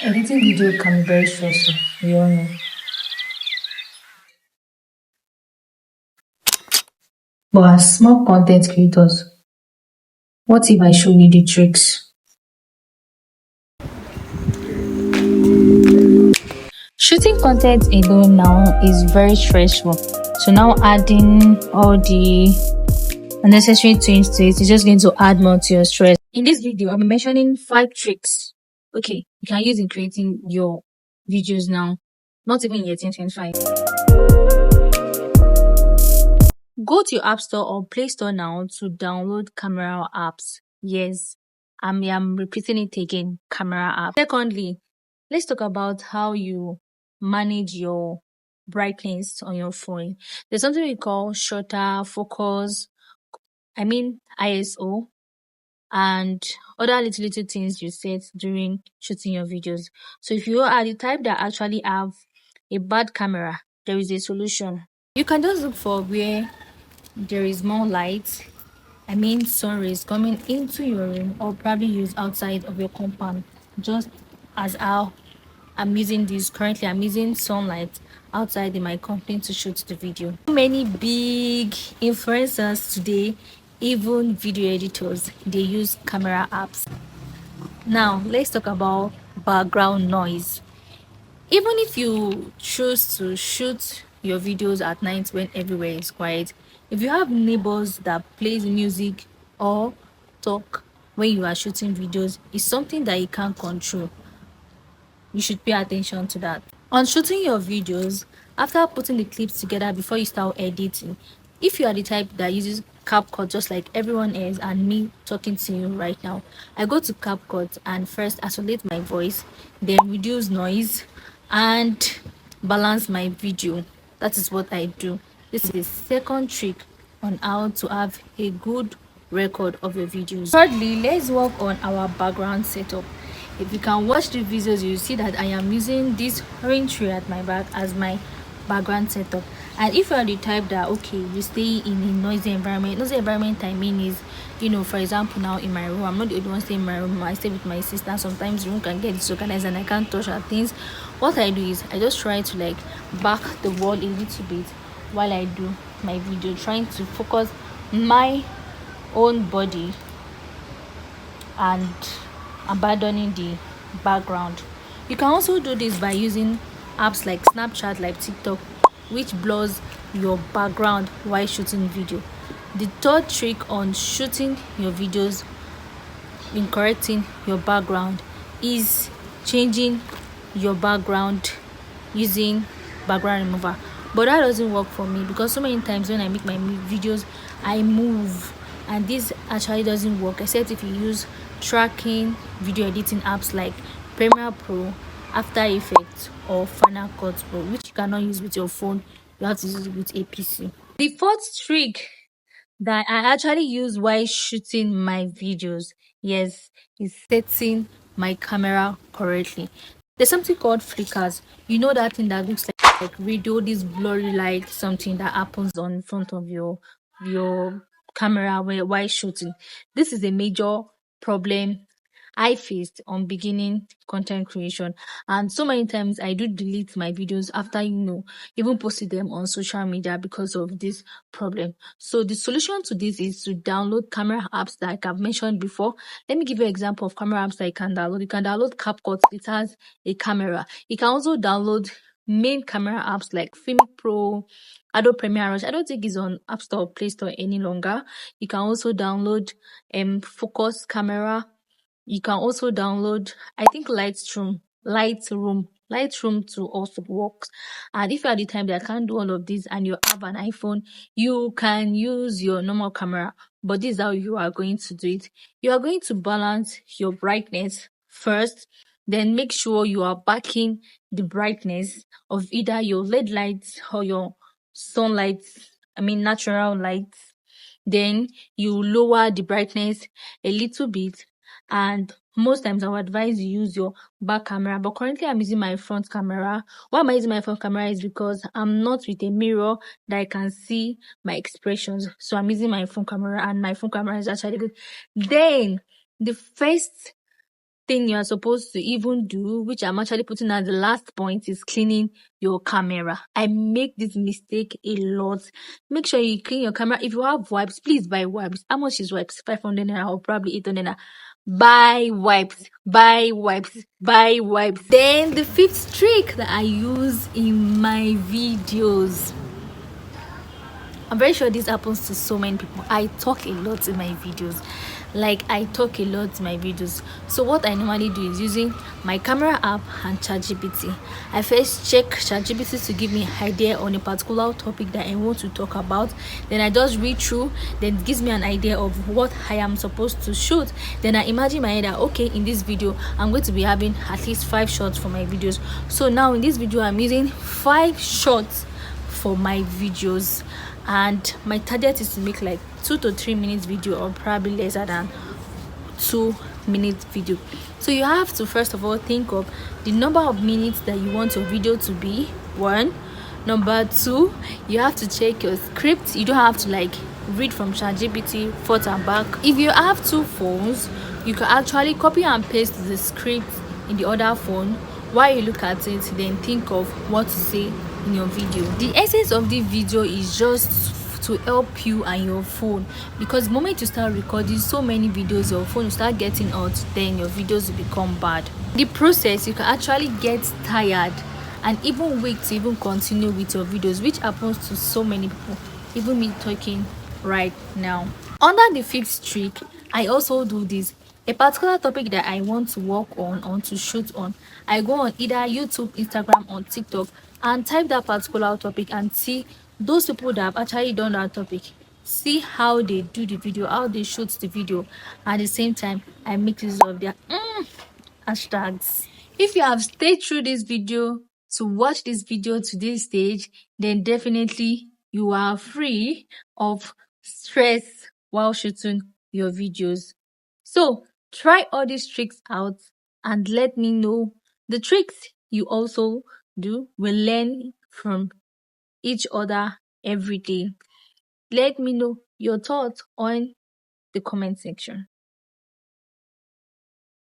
Editing video can be very stressful, you all know. But as small content creators, what if I show you the tricks? Shooting content alone now is very stressful. So now adding all the unnecessary things to it is just going to add more to your stress. In this video, I'll be mentioning 5 tricks. Okay, you can use in creating your videos now, not even in your 2025. Go to your App Store or Play Store now to download camera apps. Yes, I'm repeating it again, camera app. Secondly, let's talk about how you manage your brightness on your phone. There's something we call shutter, focus, ISO, and other little things you set during shooting your videos. So if you are the type that actually have a bad camera, there is a solution. You can just look for where there is more light, sun rays coming into your room, or probably use outside of your compound, just as how I'm using this currently. I'm using sunlight outside in my company to shoot the video. Many big influencers today, even video editors, they use camera apps. Now let's talk about background noise. Even if you choose to shoot your videos at night when everywhere is quiet, if you have neighbors that plays music or talk when you are shooting videos, it's something that you can't control. You should pay attention to that. On shooting your videos, after putting the clips together before you start editing, if you are the type that uses CapCut just like everyone else and me talking to you right now, I go to CapCut and first isolate my voice, then reduce noise and balance my video. That is what I do. This is the second trick on how to have a good record of your videos. Thirdly, let's work on our background setup. If you can watch the videos, you see that I am using this orange tree at my back as my background setup. And if you are the type that you stay in a noisy environment I mean is, for example, now in my room, I'm not the only one staying in my room. I stay with my sister. Sometimes the room can get disorganized and I can't touch her things. What I do is I just try to back the wall a little bit while I do my video, trying to focus my own body and abandoning the background. You can also do this by using apps like Snapchat, like TikTok, which blurs your background while shooting video. The third trick on shooting your videos in correcting your background is changing your background using background remover. But that doesn't work for me because so many times when I make my videos, I move, and this actually doesn't work except if you use tracking video editing apps like Premiere Pro, After Effects, or Final Cut Pro, which you cannot use with your phone. You have to use it with a PC. The fourth trick that I actually use while shooting my videos, yes, is setting my camera correctly. There's something called flickers. You know that thing that looks like radio, this blurry light, something that happens on front of your camera while shooting. This is a major problem I faced on beginning content creation, and so many times I do delete my videos after even posting them on social media because of this problem. So the solution to this is to download camera apps like I've mentioned before. Let me give you an example of camera apps that you can download. You can download CapCut. It has a camera. You can also download main camera apps like Film Pro, Adobe Premiere Rush. I don't think it's on App Store or Play Store any longer. You can also download Focus Camera. You can also download, I think, Lightroom to also works. And if you are the type that can't do all of this and you have an iPhone, you can use your normal camera. But this is how you are going to do it. You are going to balance your brightness first, then make sure you are backing the brightness of either your LED lights or your sunlight, natural lights. Then you lower the brightness a little bit, and most times I would advise you use your back camera, but currently I'm using my front camera. Why am I using my front camera is because I'm not with a mirror that I can see my expressions, so I'm using my phone camera, and my phone camera is actually good. Then the first thing you are supposed to even do, which I'm actually putting as the last point, is cleaning your camera. I make this mistake a lot. Make sure you clean your camera. If you have wipes, please buy wipes. How much is wipes? 500 naira or probably 800 naira. Buy wipes, buy wipes, buy wipes. Then the fifth trick that I use in my videos, I'm very sure this happens to so many people. I talk a lot in my videos. So what I normally do is using my camera app and ChatGPT. I first check ChatGPT to give me an idea on a particular topic that I want to talk about. Then I just read through, then it gives me an idea of what I am supposed to shoot. Then I imagine my head that, okay, in this video I'm going to be having at least 5 shots for my videos. So now in this video I'm using 5 shots for my videos, and my target is to make like 2 to 3 minutes video, or probably lesser than 2 minutes video. So you have to first of all think of the number of minutes that you want your video to be. 1. Number 2, you have to check your script. You don't have to like read from ChatGPT forth and back. If you have 2 phones, you can actually copy and paste the script in the other phone. While you look at it, then think of what to say in your video. The essence of the video is just to help you and your phone, because the moment you start recording so many videos, your phone will start getting hot, then your videos will become bad. The process, you can actually get tired and even weak to even continue with your videos, which happens to so many people, even me talking right now. Under the 5th trick, I also do this. A particular topic that I want to work on to shoot on, I go on either YouTube, Instagram, or TikTok and type that particular topic and see those people that have actually done that topic, see how they do the video, how they shoot the video. At the same time, I make use of their hashtags. If you have stayed through this video to watch this video to this stage, then definitely you are free of stress while shooting your videos. So try all these tricks out and let me know the tricks you also do. We'll learn from each other every day. Let me know your thoughts on the comment section.